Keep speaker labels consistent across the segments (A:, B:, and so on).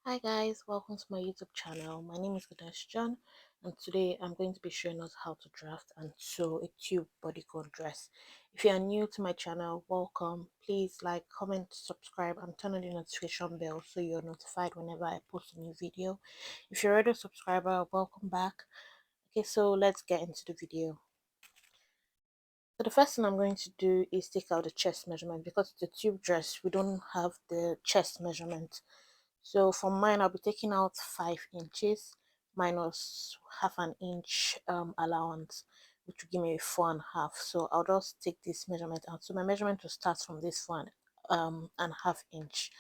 A: Hi guys, welcome to my YouTube channel. My name is Godash John, and today I'm going to be showing us how to draft and sew a tube bodycon dress. If you are new to my channel, welcome. Please like, comment, subscribe, and turn on the notification bell so you're notified whenever I post a new video. If you're already a subscriber, welcome back. Okay, so let's get into the video. So the first thing I'm going to do is take out the chest measurement because it's a tube dress. We don't have the chest measurement. So for mine, I'll be taking out 5 inches minus half an inch allowance, which will give me a 4.5. So I'll just take this measurement out. So my measurement will start from this 1.5 inch.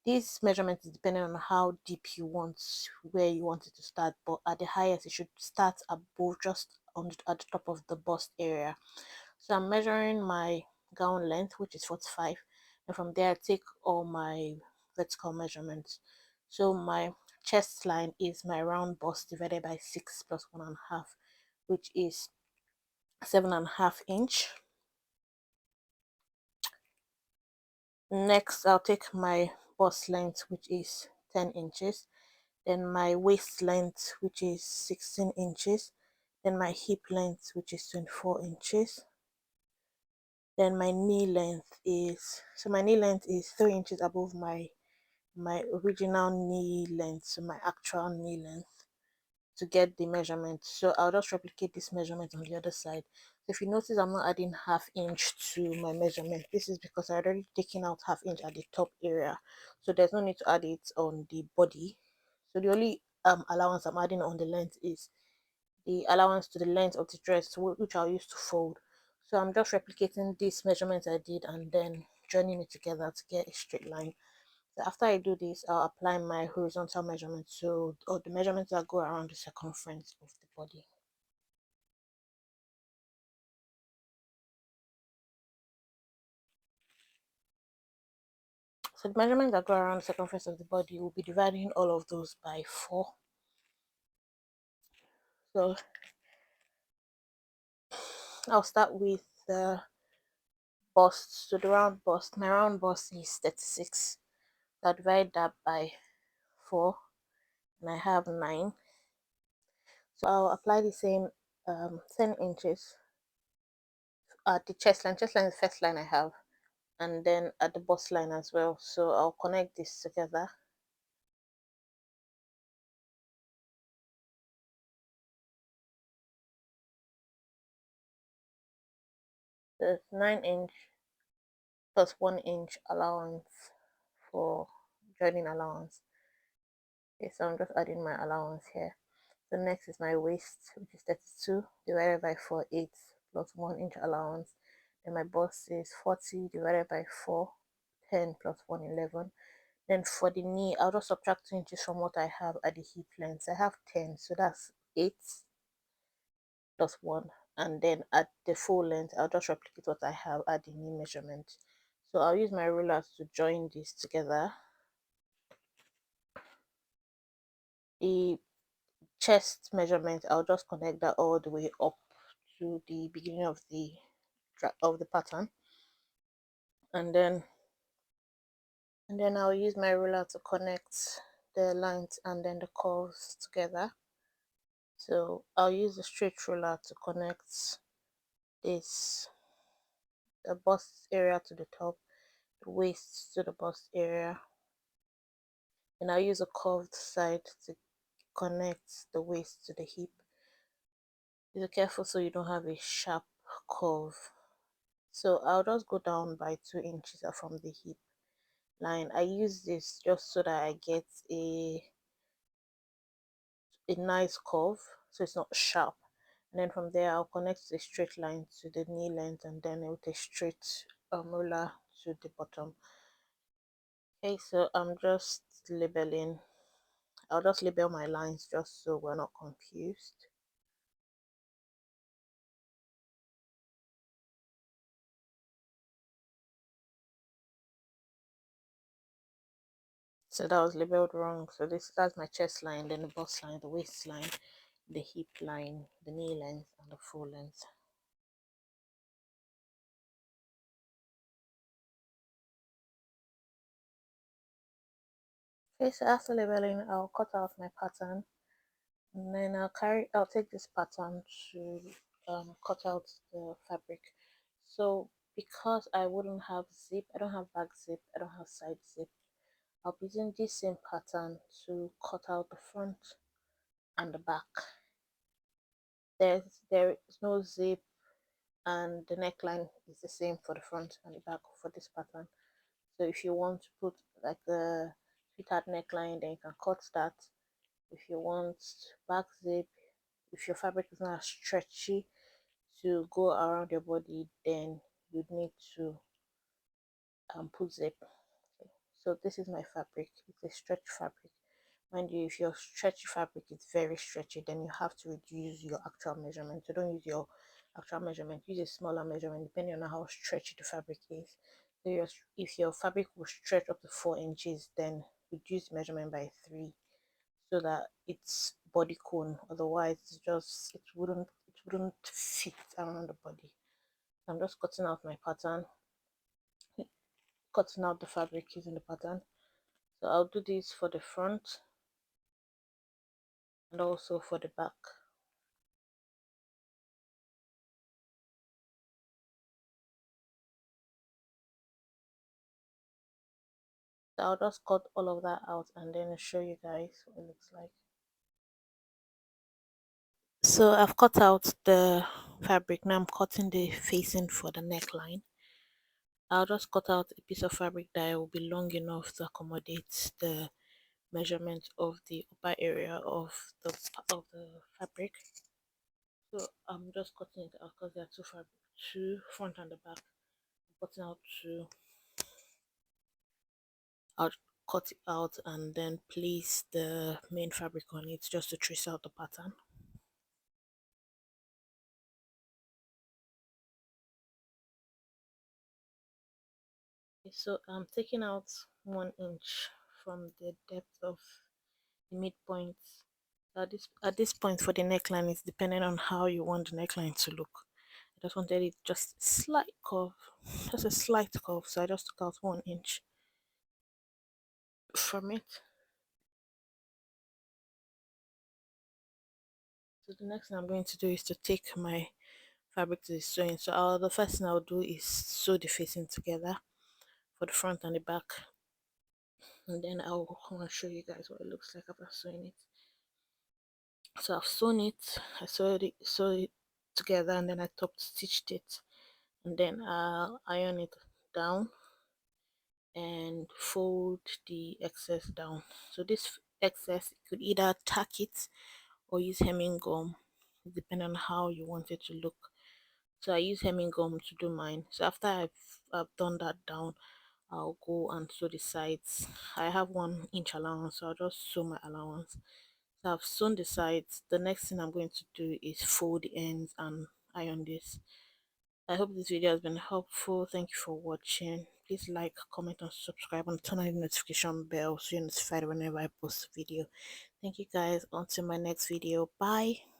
A: This measurement is depending on how deep you want, where you want it to start, but at the highest, it should start above, just on at the top of the bust area. So I'm measuring my gown length, which is 45, and from there I take all my vertical measurements. So my chest line is my round bust divided by 6 plus 1.5, which is 7.5 inch. Next, I'll take my bust length, which is 10 inches, then my waist length, which is 16 inches, then my hip length, which is 24 inches. Then my knee length is, so my knee length is 3 inches above my original knee length, so my actual knee length, to get the measurement. So I'll just replicate this measurement on the other side. So if you notice, I'm not adding half inch to my measurement. This is because I already taken out half inch at the top area, so there's no need to add it on the body. So the only allowance I'm adding on the length is the allowance to the length of the dress, which I'll use to fold. So I'm just replicating this measurement I did and then joining it together to get a straight line. So after I do this, I'll apply my horizontal measurements, so or the measurements that go around the circumference of the body. So the measurements that go around the circumference of the body, will be dividing all of those by 4. So I'll start with the bust. So the round bust, my round bust is 36. So I'll divide that by 4, and I have 9. So I'll apply the same 10 inches at the chest line. Chest line is the first line I have, and then at the bust line as well. So I'll connect this together. There's 9 inch plus 1 inch allowance for joining allowance. Okay, so I'm just adding my allowance here. So next is my waist, which is 32 divided by 4, 8 plus 1 inch allowance. Then my bust is 40 divided by 4, 10 plus 1, 11. Then for the knee, I'll just subtract 2 inches from what I have at the hip length. I have 10, so that's 8 plus 1. And then at the full length, I'll just replicate what I have at the knee measurement. So I'll use my ruler to join this together. The chest measurement, I'll just connect that all the way up to the beginning of the pattern, and then I'll use my ruler to connect the lines and then the curves together. So I'll use the straight ruler to connect this, the bust area to the top, the waist to the bust area, and I'll use a curved side to connect the waist to the hip. Be careful so you don't have a sharp curve. So I'll just go down by 2 inches from the hip line. I use this just so that I get a nice curve, so it's not sharp. And then from there, I'll connect the straight line to the knee length, and then with a straight ruler to the bottom. Okay, so I'm just labeling. I'll just label my lines just so we're not confused. So that was labeled wrong. So that's my chest line, then the bust line, the waist line, the hip line, the knee length, and the full length. Okay, so after labeling, I'll cut out my pattern, and then I'll take this pattern to cut out the fabric. So because I wouldn't have zip, I don't have back zip, I don't have side zip, I'll be using this same pattern to cut out the front and the back. There is no zip, and the neckline is the same for the front and the back for this pattern. So if you want to put like a sweetheart neckline, then you can cut that. If you want back zip, if your fabric is not as stretchy to go around your body, then you'd need to put zip. So this is my fabric. It's a stretch fabric. Mind you, if your stretchy fabric is very stretchy, then you have to reduce your actual measurement. So don't use your actual measurement. Use a smaller measurement depending on how stretchy the fabric is. So if your fabric will stretch up to 4 inches, then reduce the measurement by 3 so that it's body cone. Otherwise, it wouldn't fit around the body. I'm just cutting out my pattern, cutting out the fabric using the pattern. So I'll do this for the front and also for the back. So I'll just cut all of that out and then show you guys what it looks like. So I've cut out the fabric. Now I'm cutting the facing for the neckline. I'll just cut out a piece of fabric that will be long enough to accommodate the measurement of the upper area of the fabric. So I'm just cutting it out because there are two front and the back. I'm cutting out two. I'll cut it out and then place the main fabric on it just to trace out the pattern. Okay, so I'm taking out 1 inch from the depth of the midpoint. At this point for the neckline, it's depending on how you want the neckline to look. I just wanted it just slight curve, just a slight curve. So I just took out 1 inch from it. So the next thing I'm going to do is to take my fabric to the sewing. So the first thing I'll do is sew the facing together for the front and the back, and then I'll want to show you guys what it looks like after sewing it. So I've sewn it, I sewed it together, and then I top stitched it, and then I'll iron it down and fold the excess down. So this excess, you could either tack it or use hemming gum, depending on how you want it to look. So I use hemming gum to do mine. So after I've done that down, I'll go and sew the sides. I have 1 inch allowance, so I'll just sew my allowance. So I've sewn the sides. The next thing I'm going to do is fold the ends and iron this. I hope this video has been helpful. Thank you for watching. Please like, comment, and subscribe, and turn on the notification bell so you're notified whenever I post a video. Thank you guys. Until my next video. Bye.